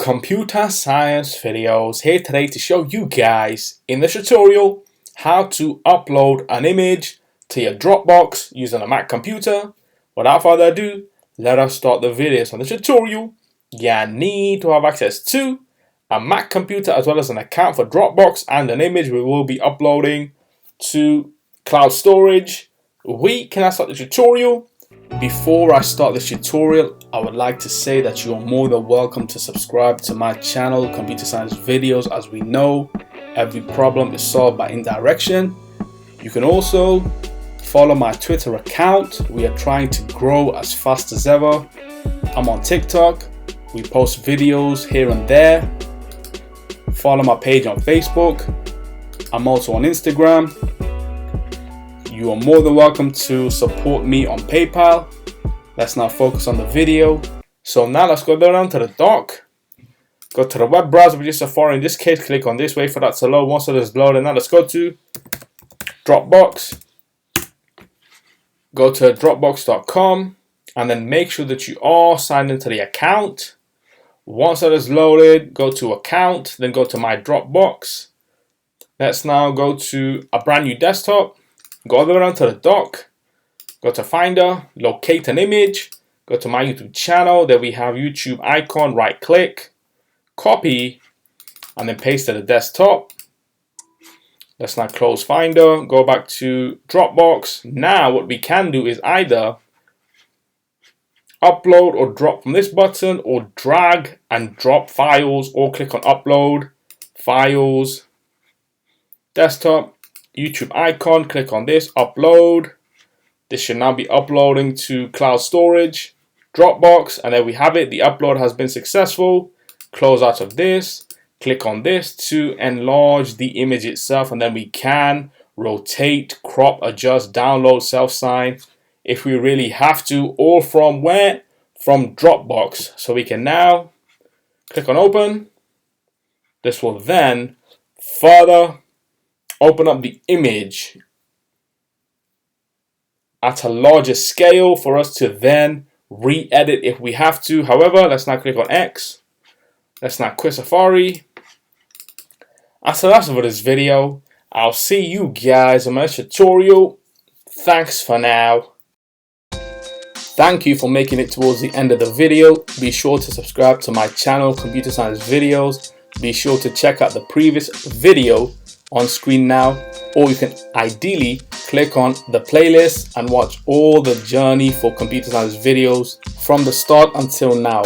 Computer Science Videos here today to show you guys in this tutorial how to upload an image to your Dropbox using a Mac computer. Without further ado, let us start the video. So in the tutorial, you need to have access to a Mac computer as well as an account for Dropbox and an image we will be uploading to cloud storage. We can start the tutorial. Before I start this tutorial, I would like to say that you are more than welcome to subscribe to my channel, Computer Science Videos. As we know, every problem is solved by indirection. You can also follow my Twitter account. We are trying to grow as fast as ever. I'm on TikTok. We post videos here and there. Follow my page on Facebook. I'm also on Instagram. You are more than welcome to support me on PayPal. Let's now focus on the video. So now let's go down to the dock. Go to the web browser, which is Safari. In this case, click on this, wait for that to load. Once it is loaded, now let's go to Dropbox. Go to Dropbox.com and then make sure that you are signed into the account. Once that is loaded, go to account, then go to my Dropbox. Let's now go to a brand new desktop. Go all the way down to the dock, go to Finder, locate an image, go to my YouTube channel. There we have YouTube icon, right click, copy, and then paste to the desktop. Let's now close Finder, go back to Dropbox. Now what we can do is either upload or drop from this button, or drag and drop files, or click on upload, files, desktop, YouTube icon, click on this, upload. This should now be uploading to cloud storage, Dropbox, and there we have it. The upload has been successful. Close out of this, click on this to enlarge the image itself, and then we can rotate, crop, adjust, download, self-sign if we really have to, all from where? From Dropbox. So we can now click on open. This will then further open up the image at a larger scale for us to then re-edit if we have to. However, let's now click on X. Let's now quit Safari. And so that's it for this video. I'll see you guys in my next tutorial. Thanks for now. Thank you for making it towards the end of the video. Be sure to subscribe to my channel, Computer Science Videos. Be sure to check out the previous video on screen now, or you can ideally click on the playlist and watch all the journey for Computer Science Videos from the start until now.